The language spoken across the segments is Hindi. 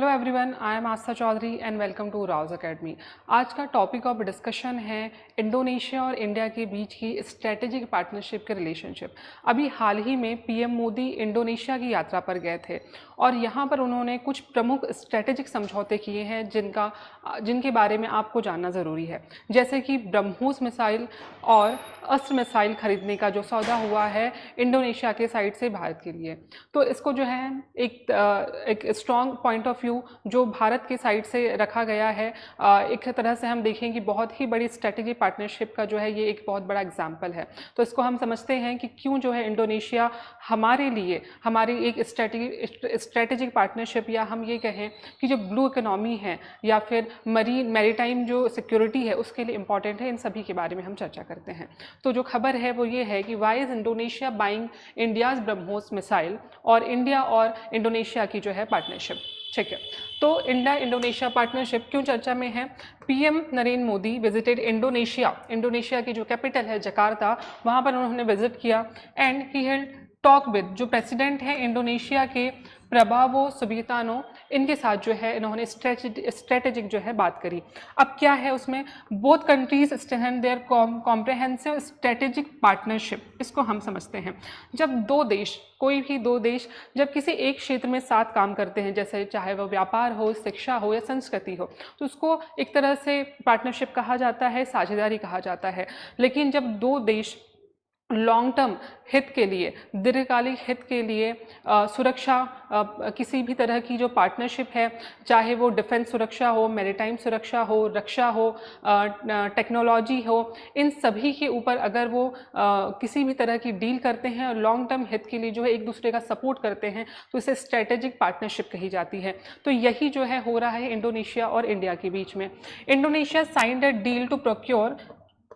Hello everyone, I am Aastha Chaudhary and welcome to Rau's academy. आज का टॉपिक ऑफ डिस्कशन है इंडोनेशिया और इंडिया के बीच की स्ट्रेटेजिक पार्टनरशिप के रिलेशनशिप। अभी हाल ही में पीएम मोदी इंडोनेशिया की यात्रा पर गए थे और यहाँ पर उन्होंने कुछ प्रमुख स्ट्रेटेजिक समझौते किए हैं जिनके बारे में आपको जानना ज़रूरी है, जैसे कि ब्रह्मोस मिसाइल और अस्त्र मिसाइल खरीदने का जो सौदा हुआ है इंडोनेशिया के साइड से भारत के लिए। तो इसको जो है एक स्ट्रॉन्ग पॉइंट ऑफ व्यू जो भारत के साइड से रखा गया है। एक तरह से हम देखें कि बहुत ही बड़ी स्ट्रेटेजी पार्टनरशिप का जो है ये एक बहुत बड़ा एग्जाम्पल है। तो इसको हम समझते हैं कि क्यों जो है इंडोनेशिया हमारे लिए हमारी एक स्ट्रेटेजिक पार्टनरशिप, या हम ये कहें कि जो ब्लू इकोनॉमी है या फिर मैरीटाइम जो सिक्योरिटी है उसके लिए इंपॉर्टेंट है। इन सभी के बारे में हम चर्चा करते हैं। तो जो खबर है वो ये है कि why is Indonesia buying India's BrahMos missile, और इंडिया और इंडोनेशिया की जो है पार्टनरशिप। ठीक है, तो इंडिया इंडोनेशिया पार्टनरशिप क्यों चर्चा में है? PM Narendra Modi visited Indonesia की जो कैपिटल है जकार्ता, वहाँ पर उन्होंने विजिट किया and he held talk with जो प्रेसिडेंट हैं इंडोनेशिया के प्रभावो सुबितानो, इनके साथ जो है इन्होंने स्ट्रेटेजिक जो है बात करी। अब क्या है उसमें, both countries strengthen their comprehensive strategic partnership. इसको हम समझते हैं, जब दो देश, कोई भी दो देश जब किसी एक क्षेत्र में साथ काम करते हैं, जैसे चाहे वो व्यापार हो, शिक्षा हो या संस्कृति हो, तो उसको एक तरह से पार्टनरशिप कहा जाता है, साझेदारी कहा जाता है। लेकिन जब दो देश लॉन्ग टर्म हित के लिए, दीर्घकालिक हित के लिए सुरक्षा, किसी भी तरह की जो पार्टनरशिप है, चाहे वो डिफेंस सुरक्षा हो, मैरीटाइम सुरक्षा हो, रक्षा हो, टेक्नोलॉजी हो, इन सभी के ऊपर अगर वो किसी भी तरह की डील करते हैं और लॉन्ग टर्म हित के लिए जो है एक दूसरे का सपोर्ट करते हैं, तो इसे स्ट्रेटेजिक पार्टनरशिप कही जाती है। तो यही जो है हो रहा है इंडोनेशिया और इंडिया के बीच में। Indonesia signed a deal to procure,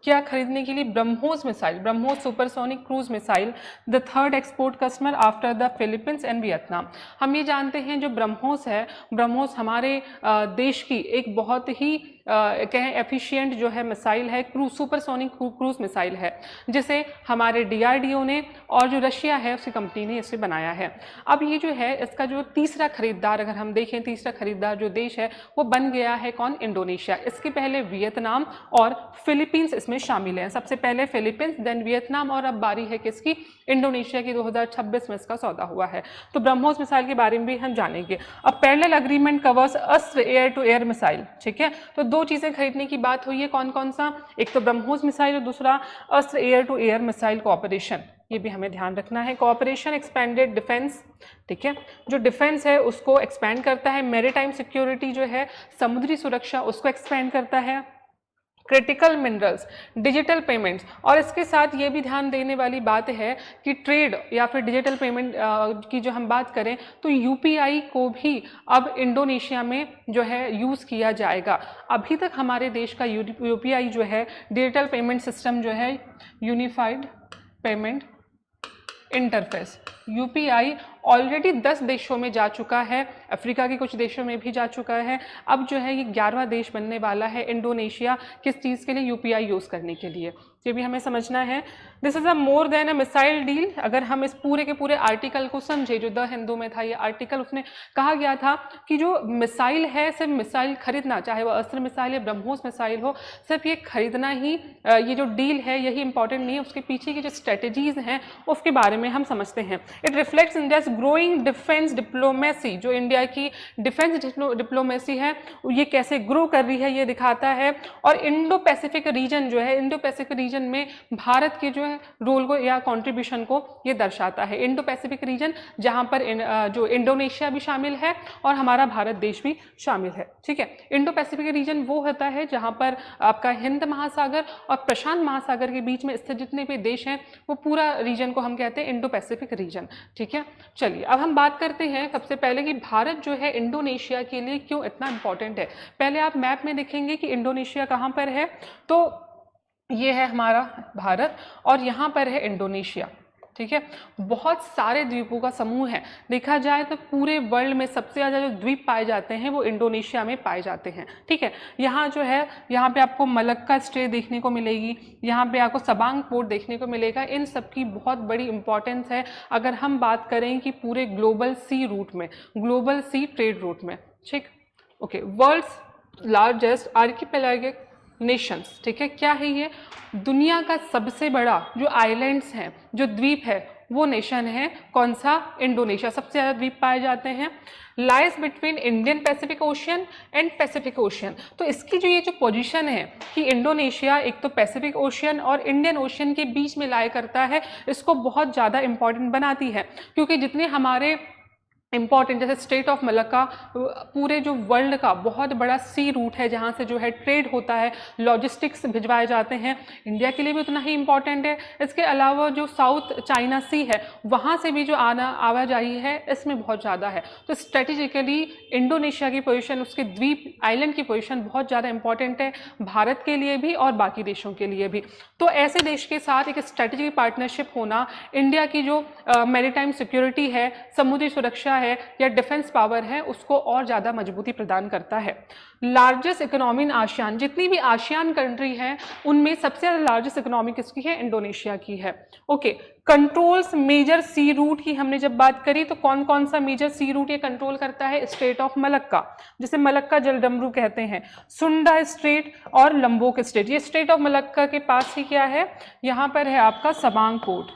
क्या खरीदने के लिए? BrahMos missile, BrahMos supersonic cruise missile, the third export customer after the Philippines and Vietnam. हम ये जानते हैं जो ब्रह्मोस है, ब्रह्मोस हमारे देश की एक बहुत ही कहें एफिशिएंट जो है मिसाइल है, सुपरसोनिक क्रूज मिसाइल है, जिसे हमारे डीआरडीओ ने और जो रशिया है उसकी कंपनी ने इसे बनाया है। अब ये जो है इसका जो तीसरा खरीदार, अगर हम देखें तीसरा खरीदार जो देश है वो बन गया है कौन? इंडोनेशिया। इसके पहले वियतनाम और फिलीपींस इसमें शामिल हैं। सबसे पहले फिलीपींस, देन वियतनाम, और अब बारी है किसकी? इंडोनेशिया की। 2026 में इसका सौदा हुआ है। तो ब्रह्मोस मिसाइल के बारे में भी हम जानेंगे। अब पैरेलल अग्रीमेंट कवर्स अस्त्र एयर टू एयर मिसाइल। ठीक है, तो दो चीजें खरीदने की बात हुई है, कौन कौन सा? एक तो ब्रह्मोस मिसाइल और दूसरा Astra air to air missile cooperation. ये भी हमें ध्यान रखना है। कोऑपरेशन एक्सपेंडेड डिफेंस, ठीक है, जो डिफेंस है उसको एक्सपेंड करता है। मैरीटाइम सिक्योरिटी जो है, समुद्री सुरक्षा, उसको एक्सपेंड करता है। क्रिटिकल मिनरल्स, डिजिटल पेमेंट्स, और इसके साथ ये भी ध्यान देने वाली बात है कि ट्रेड या फिर डिजिटल पेमेंट की जो हम बात करें तो यूपीआई को भी अब इंडोनेशिया में जो है यूज़ किया जाएगा। अभी तक हमारे देश का यूपीआई जो है, डिजिटल पेमेंट सिस्टम जो है, unified payment interface, UPI already 10 देशों में जा चुका है, अफ्रीका के कुछ देशों में भी जा चुका है। अब जो है ये 11वां देश बनने वाला है इंडोनेशिया, किस चीज़ के लिए? यूपीआई यूज़ करने के लिए। ये भी हमें समझना है। This is a more than a missile deal. अगर हम इस पूरे के पूरे आर्टिकल को समझे, जो द हिंदू में था ये आर्टिकल, उसमें कहा गया था कि जो मिसाइल है, सिर्फ मिसाइल खरीदना, चाहे वो अस्त्र मिसाइल या ब्रह्मोस मिसाइल हो, सिर्फ ये खरीदना ही ये जो डील है यही इंपॉर्टेंट नहीं है, उसके पीछे की जो स्ट्रेटेजीज हैं उसके बारे में हम समझते हैं। It reflects India's growing defence diplomacy, जो इंडिया की डिफेंस डिप्लोमेसी है ये कैसे ग्रो कर रही है ये दिखाता है। और इंडो पैसिफिक रीजन जो है, इंडो पैसिफिक रीजन में भारत के जो है रोल को या कंट्रीब्यूशन को ये दर्शाता है। इंडो पैसिफिक रीजन जहां पर जो इंडोनेशिया भी शामिल है और हमारा भारत देश भी शामिल है। ठीक है, इंडो पैसिफिक रीजन वो होता है जहां पर आपका हिंद महासागर और प्रशांत महासागर के बीच में स्थित जितने भी देश हैं वो पूरा रीजन को हम कहते हैं इंडो पैसिफिक रीजन। ठीक है, चलिए अब हम बात करते हैं सबसे पहले कि भारत जो है इंडोनेशिया के लिए क्यों इतना इंपॉर्टेंट है। पहले आप मैप में देखेंगे कि इंडोनेशिया कहाँ पर है, तो ये है हमारा भारत और यहाँ पर है इंडोनेशिया। ठीक है, बहुत सारे द्वीपों का समूह है। देखा जाए तो पूरे वर्ल्ड में सबसे ज़्यादा जो द्वीप पाए जाते हैं वो इंडोनेशिया में पाए जाते हैं। ठीक है, यहाँ जो है, यहाँ पे आपको मलक्का स्टे देखने को मिलेगी, यहाँ पे आपको सबांग पोर्ट देखने को मिलेगा। इन सब की बहुत बड़ी इंपॉर्टेंस है अगर हम बात करें कि पूरे ग्लोबल सी रूट में, ग्लोबल सी ट्रेड रूट में। ठीक, ओके। वर्ल्ड्स लार्जेस्ट आर्किपेलागिक नेशंस, ठीक है, क्या है ये? दुनिया का सबसे बड़ा जो आइलैंड्स हैं, जो द्वीप है, वो नेशन है कौन सा? इंडोनेशिया। सबसे ज़्यादा द्वीप पाए जाते हैं। Lies between Indian Pacific ocean and Pacific ocean. तो इसकी जो ये जो पोजीशन है कि इंडोनेशिया एक तो पैसिफिक ओशियन और इंडियन ओशियन के बीच में लाया करता है, इसको बहुत ज़्यादा इंपॉर्टेंट बनाती है, क्योंकि जितने हमारे इम्पॉर्टेंट, जैसे स्टेट ऑफ मलक्का पूरे जो वर्ल्ड का बहुत बड़ा सी रूट है जहाँ से जो है ट्रेड होता है, लॉजिस्टिक्स भिजवाए जाते हैं, इंडिया के लिए भी उतना ही इम्पॉर्टेंट है। इसके अलावा जो साउथ चाइना सी है वहाँ से भी जो आवाजाही है इसमें बहुत ज़्यादा है। तो स्ट्रेटेजिकली इंडोनेशिया की पोजीशन, उसके द्वीप आइलैंड की पोजीशन बहुत ज़्यादा इंपॉर्टेंट है भारत के लिए भी और बाकी देशों के लिए भी। तो ऐसे देश के साथ एक स्ट्रेटेजिक पार्टनरशिप होना इंडिया की जो मैरीटाइम सिक्योरिटी है, समुद्री सुरक्षा है या डिफेंस पावर है, उसको और ज़्यादा मजबूती प्रदान करता है। लार्जेस्ट इकोनॉमी इन आसियान, जितनी भी आसियान कंट्री हैं उनमें सबसे ज़्यादा लार्जेस्ट इकोनॉमी किसकी है? इंडोनेशिया की है। ओके, कंट्रोल्स मेजर सी रूट की हमने जब बात करी तो कौन कौन सा मेजर सी रूट ये कंट्रोल करता है? स्ट्रेट ऑफ मलक्का, जिसे मलक्का जलडमरू कहते हैं, सुंडा स्ट्रेट और लंबोक स्ट्रेट। ये स्ट्रेट ऑफ मलक्का के पास ही क्या है? यहाँ पर है आपका सबांग पोर्ट,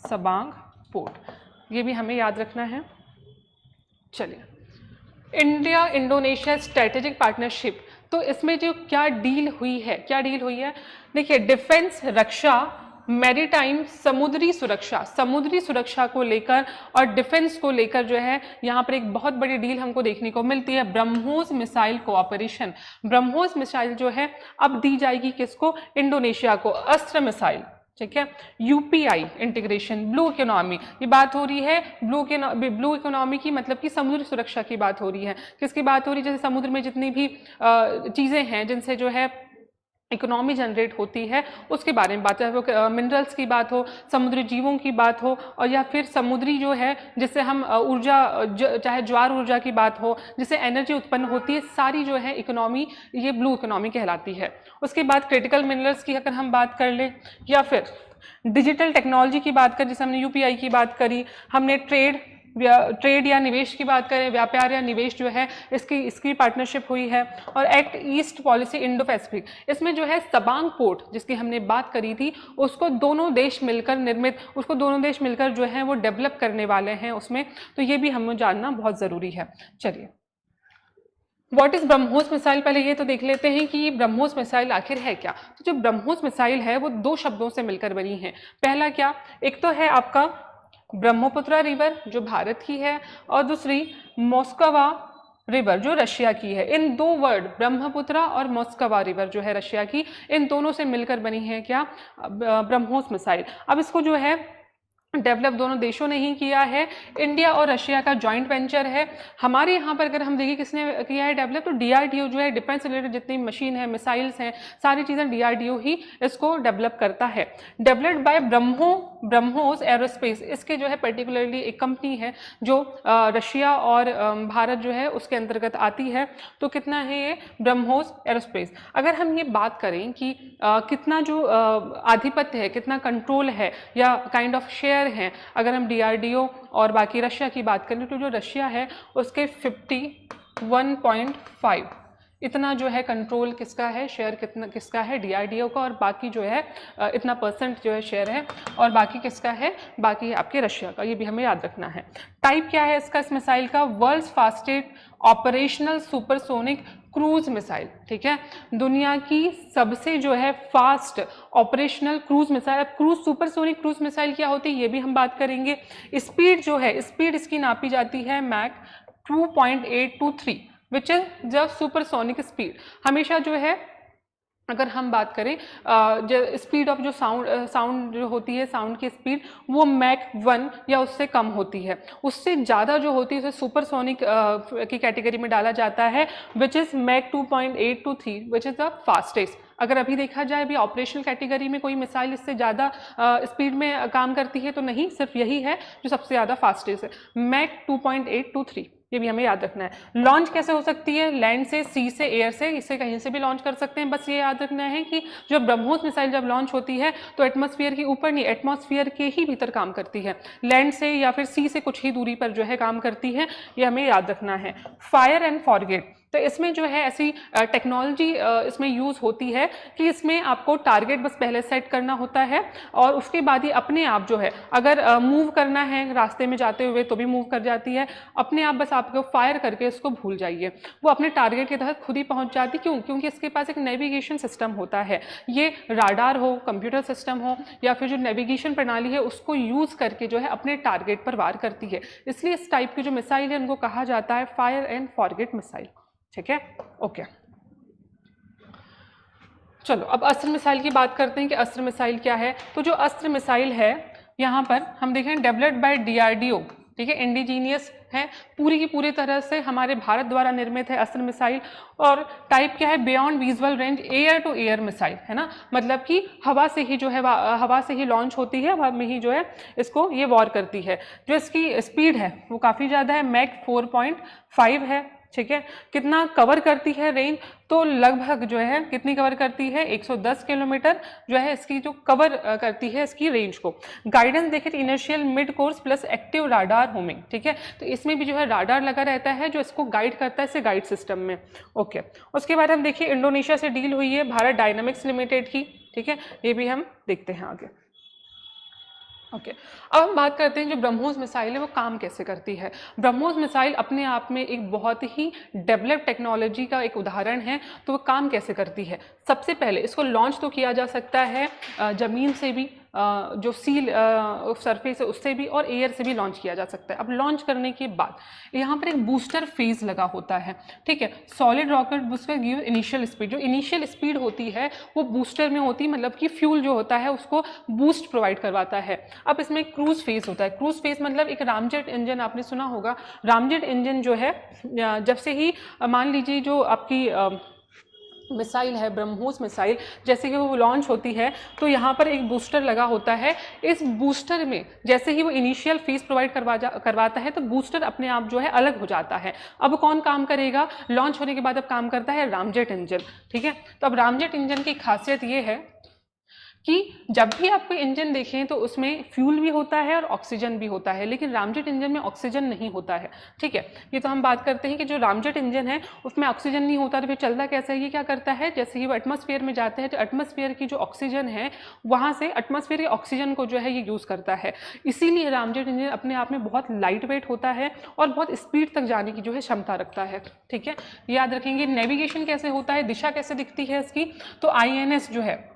सबांग पोर्ट, ये भी हमें याद रखना है। चलिए, इंडिया इंडोनेशिया स्ट्रेटेजिक पार्टनरशिप, तो इसमें जो क्या डील हुई है, क्या डील हुई है? देखिए, डिफेंस, रक्षा, मैरीटाइम, समुद्री सुरक्षा को लेकर और डिफेंस को लेकर जो है यहाँ पर एक बहुत बड़ी डील हमको देखने को मिलती है, BrahMos missile cooperation. BrahMos missile जो है अब दी जाएगी किसको? इंडोनेशिया को, अस्त्र मिसाइल, ठीक है। यूपीआई इंटीग्रेशन, ब्लू इकोनॉमी, ये बात हो रही है ब्लू इकोनॉमी की, मतलब कि समुद्री सुरक्षा की बात हो रही है। किसकी बात हो रही है? जैसे समुद्र में जितनी भी चीज़ें हैं जिनसे जो है इकोनॉमी जनरेट होती है, उसके बारे में बात है, वो मिनरल्स की बात हो, समुद्री जीवों की बात हो, और या फिर समुद्री जो है जिससे हम ऊर्जा, चाहे ज्वार ऊर्जा की बात हो, जिससे एनर्जी उत्पन्न होती है, सारी जो है इकोनॉमी ये ब्लू इकोनॉमी कहलाती है। उसके बाद क्रिटिकल मिनरल्स की अगर हम बात कर ले, या फिर डिजिटल टेक्नोलॉजी की बात करें, जैसे हमने यूपीआई की बात करी, हमने ट्रेड या निवेश की बात करें, व्यापार या निवेश जो है इसकी पार्टनरशिप हुई है। और act east policy Indo Pacific, इसमें जो है सबांग पोर्ट जिसकी हमने बात करी थी, उसको दोनों देश मिलकर जो है वो डेवलप करने वाले हैं उसमें, तो ये भी हमें जानना बहुत ज़रूरी है। चलिए, व्हाट इज ब्रह्मोस मिसाइल, पहले ये तो देख लेते हैं कि ये ब्रह्मोस मिसाइल आखिर है क्या। तो जो ब्रह्मोस मिसाइल है वो दो शब्दों से मिलकर बनी है। पहला क्या? एक तो है आपका ब्रह्मपुत्र रिवर जो भारत की है, और दूसरी मोस्कवा रिवर जो रशिया की है। इन दो वर्ड, ब्रह्मपुत्र और मोस्कवा रिवर जो है रशिया की, इन दोनों से मिलकर बनी है क्या? ब्रह्मोस मिसाइल। अब इसको जो है डेवलप दोनों देशों ने ही किया है, इंडिया और रशिया का जॉइंट वेंचर है। हमारे यहाँ पर अगर हम देखें किसने किया है डेवलप, तो डीआरडीओ जो है, डिफेंस रिलेटेड जितनी मशीन है, मिसाइल्स हैं, सारी चीज़ें डीआरडीओ ही इसको डेवलप करता है। डेवलप्ड बाय ब्रह्मोस एरोस्पेस, इसके जो है पर्टिकुलरली एक कंपनी है जो रशिया और भारत जो है उसके अंतर्गत आती है। तो कितना है ये? ब्रह्मोस एरोस्पेस। अगर हम ये बात करें कि कितना जो आधिपत्य है, कितना कंट्रोल है या काइंड ऑफ शेयर हैं, अगर हम डीआरडीओ और बाकी रशिया की बात करें, तो जो रशिया है उसके 51.5 इतना जो है कंट्रोल किसका है, शेयर किसका है? डीआरडीओ का, और बाकी जो है इतना परसेंट जो है शेयर है, और बाकी किसका है? बाकी है आपके रशिया का। ये भी हमें याद रखना है। टाइप क्या है इसका, इस मिसाइल का? World's fastest operational supersonic cruise missile, ठीक है। दुनिया की सबसे जो है फास्ट ऑपरेशनल क्रूज मिसाइल। अब क्रूज, सुपरसोनिक क्रूज मिसाइल क्या होती है ये भी हम बात करेंगे। स्पीड जो है, स्पीड इसकी नापी जाती है Mach 2.823 which is the supersonic speed. हमेशा जो है अगर हम बात करें जो स्पीड ऑफ जो साउंड जो होती है, साउंड की स्पीड वो मैक 1 या उससे कम होती है। उससे ज़्यादा जो होती है उसे सुपरसोनिक की कैटेगरी में डाला जाता है, which is Mach 2.823 which is the fastest. अगर अभी देखा जाए अभी ऑपरेशनल कैटेगरी में कोई मिसाइल इससे ज़्यादा स्पीड में काम करती है तो नहीं, सिर्फ यही है जो सबसे ज़्यादा फास्टेस्ट है, मैक 2.823। ये भी हमें याद रखना है। लॉन्च कैसे हो सकती है, लैंड से, सी से, एयर से, इससे कहीं से भी लॉन्च कर सकते हैं। बस ये याद रखना है कि जो ब्रह्मोस मिसाइल जब लॉन्च होती है तो एटमॉस्फेयर के ऊपर नहीं, एटमॉस्फेयर के ही भीतर काम करती है, लैंड से या फिर सी से कुछ ही दूरी पर जो है काम करती है, ये हमें याद रखना है। फायर एंड फॉरगेट, तो इसमें जो है ऐसी टेक्नोलॉजी इसमें यूज़ होती है कि इसमें आपको टारगेट बस पहले सेट करना होता है और उसके बाद ही अपने आप जो है अगर मूव करना है रास्ते में जाते हुए तो भी मूव कर जाती है, अपने आप बस आपको फायर करके इसको भूल जाइए, वो अपने टारगेट के तहत खुद ही पहुंच जाती। क्यों? क्योंकि इसके पास एक नेविगेशन सिस्टम होता है, ये राडार हो, कंप्यूटर सिस्टम हो या फिर जो नेविगेशन प्रणाली है उसको यूज़ करके जो है अपने टारगेट पर वार करती है। इसलिए इस टाइप की जो मिसाइल है उनको कहा जाता है फायर एंड फॉरगेट मिसाइल। ठीक है, ओके। चलो अब अस्त्र मिसाइल की बात करते हैं कि अस्त्र मिसाइल क्या है। तो जो अस्त्र मिसाइल है यहाँ पर हम देखें डेवलप्ड बाय DRDO, ठीक है, इंडिजीनियस है, पूरी की पूरी तरह से हमारे भारत द्वारा निर्मित है अस्त्र मिसाइल। और टाइप क्या है, beyond visual range air to air missile, है ना, मतलब कि हवा से ही जो है हवा से ही लॉन्च होती है, हवा में ही जो है इसको ये वॉर करती है। जो इसकी स्पीड है वो काफ़ी ज़्यादा है, मैक 4.5 है। ठीक है, कितना कवर करती है रेंज, तो लगभग जो है कितनी कवर करती है, 110 किलोमीटर जो है इसकी जो कवर करती है इसकी रेंज को। गाइडेंस देखें तो initial mid course plus active radar homing, ठीक है, तो इसमें भी जो है राडार लगा रहता है जो इसको गाइड करता है इसे गाइड सिस्टम में। ओके, उसके बाद हम देखिए इंडोनेशिया से डील हुई है भारत डायनामिक्स लिमिटेड की, ठीक है, ये भी हम देखते हैं आगे। ओके, अब हम बात करते हैं जो ब्रह्मोस मिसाइल है वो काम कैसे करती है। ब्रह्मोस मिसाइल अपने आप में एक बहुत ही डेवलप्ड टेक्नोलॉजी का एक उदाहरण है। तो वो काम कैसे करती है, सबसे पहले इसको लॉन्च तो किया जा सकता है ज़मीन से भी, जो सी सरफेस है उससे भी, और एयर से भी लॉन्च किया जा सकता है। अब लॉन्च करने के बाद यहाँ पर एक बूस्टर फेज लगा होता है, ठीक है, solid rocket booster give initial speed, जो इनिशियल स्पीड होती है वो बूस्टर में होती है, मतलब कि फ्यूल जो होता है उसको बूस्ट प्रोवाइड करवाता है। अब इसमें क्रूज फेज होता है, क्रूज फेज मतलब एक रामजेट इंजन आपने सुना होगा, रामजेट इंजन जो है जब से ही मान लीजिए जो आपकी मिसाइल है ब्रह्मोस मिसाइल, जैसे कि वो लॉन्च होती है तो यहाँ पर एक बूस्टर लगा होता है। इस बूस्टर में जैसे ही वो इनिशियल फेज प्रोवाइड करवाता है तो बूस्टर अपने आप जो है अलग हो जाता है। अब कौन काम करेगा, लॉन्च होने के बाद अब काम करता है रामजेट इंजन, ठीक है। तो अब रामजेट इंजन की खासियत ये है कि जब भी आप कोई इंजन देखें तो उसमें फ्यूल भी होता है और ऑक्सीजन भी होता है, लेकिन रामजेट इंजन में ऑक्सीजन नहीं होता है, ठीक है। ये तो हम बात करते हैं कि जो रामजेट इंजन है उसमें ऑक्सीजन नहीं होता, तो फिर चलता कैसा है, ये क्या करता है, जैसे ही वो एटमॉस्फेयर में जाते हैं तो एटमॉस्फेयर की जो ऑक्सीजन है वहाँ से एटमॉस्फेयर की ऑक्सीजन को जो है ये यूज़ करता है। इसीलिए रामजेट इंजन अपने आप में बहुत लाइट वेट होता है और बहुत स्पीड तक जाने की जो है क्षमता रखता है, ठीक है। याद रखेंगे नेविगेशन कैसे होता है, दिशा कैसे दिखती है इसकी, तो INS जो है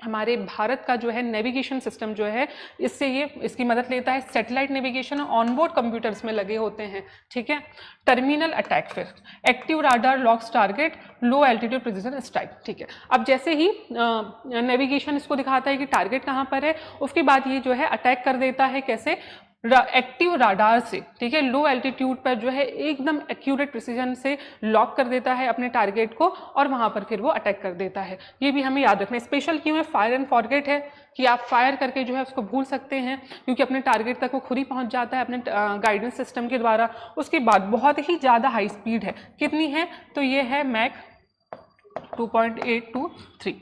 हमारे भारत का जो है नेविगेशन सिस्टम जो है इससे ये इसकी मदद लेता है, सैटेलाइट नेविगेशन ऑनबोर्ड कंप्यूटर्स में लगे होते हैं, ठीक है। टर्मिनल अटैक, फिर एक्टिव राडार लॉक्स टारगेट लो एल्टीट्यूड प्रिसिजन स्ट्राइक, ठीक है। अब जैसे ही नेविगेशन इसको दिखाता है कि टारगेट कहाँ पर है, उसके बाद ये जो है अटैक कर देता है, कैसे, एक्टिव राडार से, ठीक है, लो एल्टीट्यूड पर जो है एकदम एक्यूरेट प्रिसीजन से लॉक कर देता है अपने टारगेट को और वहां पर फिर वो अटैक कर देता है। ये भी हमें याद रखना है। स्पेशल क्यों है, फायर एंड फॉरगेट है कि आप फायर करके जो है उसको भूल सकते हैं क्योंकि अपने टारगेट तक वो खुद ही पहुंच जाता है अपने गाइडेंस सिस्टम के द्वारा। उसके बाद बहुत ही ज़्यादा हाई स्पीड है, कितनी है, तो ये है मैक 2.823,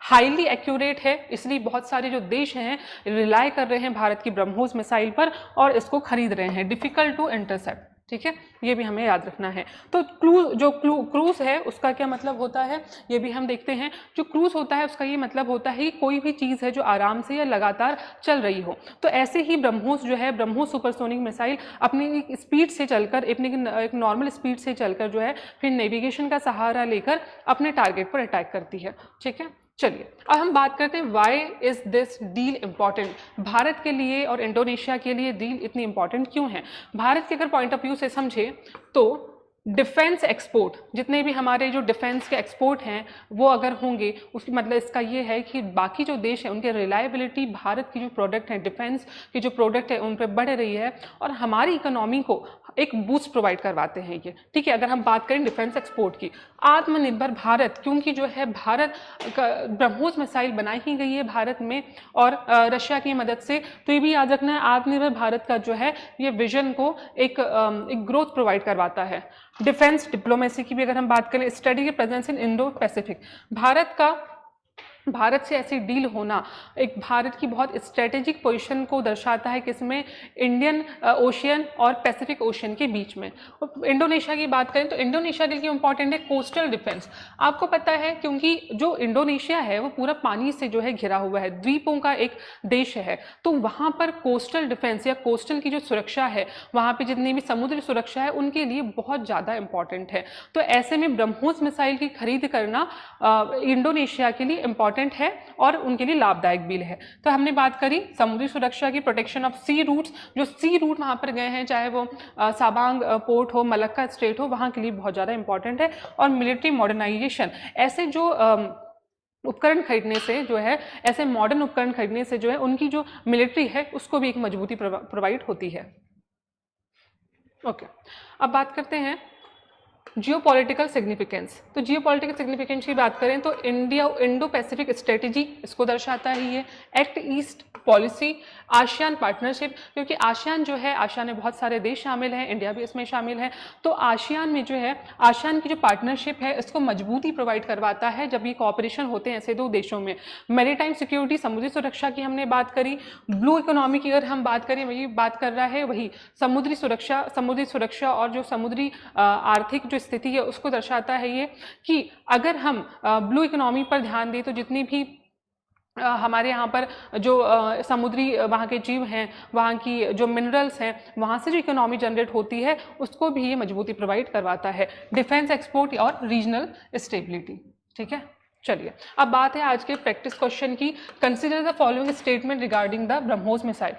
हाईली एक्यूरेट है, इसलिए बहुत सारे जो देश हैं रिलाय कर रहे हैं भारत की ब्रह्मोस मिसाइल पर और इसको खरीद रहे हैं। डिफिकल्ट टू इंटरसेप्ट, ठीक है, ये भी हमें याद रखना है। तो क्रूज है उसका क्या मतलब होता है, ये भी हम देखते हैं। जो क्रूज होता है उसका ये मतलब होता है कि कोई भी चीज़ है जो आराम से या लगातार चल रही हो। तो ऐसे ही ब्रह्मोस जो है, ब्रह्मोस सुपरसोनिक मिसाइल अपनी स्पीड से चलकर, अपनी एक नॉर्मल स्पीड से चलकर जो है फिर नेविगेशन का सहारा लेकर अपने टारगेट पर अटैक करती है, ठीक है। चलिए अब हम बात करते हैं why is this deal important, Bharat के लिए और इंडोनेशिया के लिए डील इतनी इंपॉर्टेंट क्यों है। भारत के अगर पॉइंट ऑफ व्यू से समझे तो डिफेंस एक्सपोर्ट, जितने भी हमारे जो डिफेंस के एक्सपोर्ट हैं वो अगर होंगे, उसकी मतलब इसका ये है कि बाकी जो देश हैं उनके रिलायबिलिटी भारत की जो प्रोडक्ट हैं, डिफेंस की जो प्रोडक्ट है उन पर बढ़ रही है और हमारी इकोनॉमी को एक बूस्ट प्रोवाइड करवाते हैं ये। ठीक है, अगर हम बात करें डिफेंस एक्सपोर्ट की, आत्मनिर्भर भारत, क्योंकि जो है भारत ब्रह्मोस मिसाइल बनाई ही गई है भारत में और रशिया की मदद से, तो ये भी याद रखना है आत्मनिर्भर भारत का जो है ये विजन को एक ग्रोथ प्रोवाइड करवाता है। डिफेंस डिप्लोमेसी की भी अगर हम बात करें, strategic presence in Indo Pacific, Bharat से ऐसी डील होना एक भारत की बहुत स्ट्रेटेजिक पोजीशन को दर्शाता है, किसमें, इंडियन ओशियन और पैसिफिक ओशियन के बीच में। इंडोनेशिया की बात करें तो इंडोनेशिया के लिए इंपॉर्टेंट है कोस्टल डिफेंस। आपको पता है क्योंकि जो इंडोनेशिया है वो पूरा पानी से जो है घिरा हुआ है, द्वीपों का एक देश है, तो वहाँ पर कोस्टल डिफेंस या कोस्टल की जो सुरक्षा है, वहाँ पर जितनी भी समुद्री सुरक्षा है उनके लिए बहुत ज़्यादा इंपॉर्टेंट है। तो ऐसे में ब्रह्मोस मिसाइल की खरीद करना इंडोनेशिया के लिए इंपॉर्टेंट है और उनके लिए लाभदायक भी है। तो हमने बात करी समुद्री सुरक्षा की, प्रोटेक्शन ऑफ सी रूट्स, जो सी रूट वहां पर गए हैं, चाहे वो साबांग पोर्ट हो, मलक्का स्ट्रेट हो, वहां के लिए बहुत ज़्यादा इंपॉर्टेंट है। और मिलिट्री मॉडर्नाइजेशन, ऐसे जो उपकरण खरीदने से जो है, ऐसे मॉडर्न उपकरण खरीदने से जो है उनकी जो मिलिट्री है उसको भी एक मजबूती प्रोवाइड होती है। ओके, अब बात करते हैं जियोपॉलिटिकल सिग्निफिकेंस। तो जियोपॉलिटिकल सिग्निफिकेंस की बात करें तो इंडो पैसिफिक स्ट्रेटेजी इसको दर्शाता है ये, act east policy, ASEAN partnership, क्योंकि आसियान जो है, आसियान में बहुत सारे देश शामिल हैं, इंडिया भी इसमें शामिल है, तो आसियान में जो है, आसियान की जो पार्टनरशिप है इसको मजबूती प्रोवाइड करवाता है जब ये कॉपरेशन होते हैं ऐसे दो देशों में। मैरीटाइम सिक्योरिटी, समुद्री सुरक्षा की हमने बात करी। ब्लू इकोनॉमी की अगर हम बात करें, वही बात कर रहा है, वही समुद्री सुरक्षा और जो समुद्री आर्थिक जो स्थिति है उसको दर्शाता है ये, कि अगर हम ब्लू इकोनॉमी पर ध्यान दें तो जितनी भी हमारे यहाँ पर जो समुद्री वहाँ के जीव हैं, वहाँ की जो मिनरल्स हैं, वहाँ से जो इकोनॉमी जनरेट होती है उसको भी ये मजबूती प्रोवाइड करवाता है। डिफेंस एक्सपोर्ट और रीजनल स्टेबिलिटी। ठीक है, चलिए अब बात है आज के प्रैक्टिस क्वेश्चन की। Consider the following statement regarding the BrahMos missile.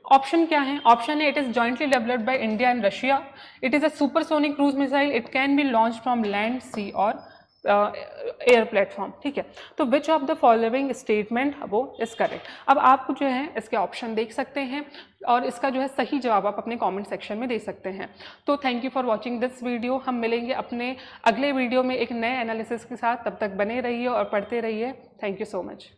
Option क्या है? ऑप्शन है, it is jointly developed by India and Russia, it is a supersonic cruise missile, it can be launch from land, sea और एयर प्लेटफॉर्म। ठीक है, तो which of the following statement वो इज करेक्ट। अब आप जो है इसके ऑप्शन देख सकते हैं और इसका जो है सही जवाब आप अपने कमेंट सेक्शन में दे सकते हैं। तो thank you for watching this video. हम मिलेंगे अपने अगले वीडियो में एक नए एनालिसिस के साथ, तब तक बने रहिए और पढ़ते रहिए। Thank you so much.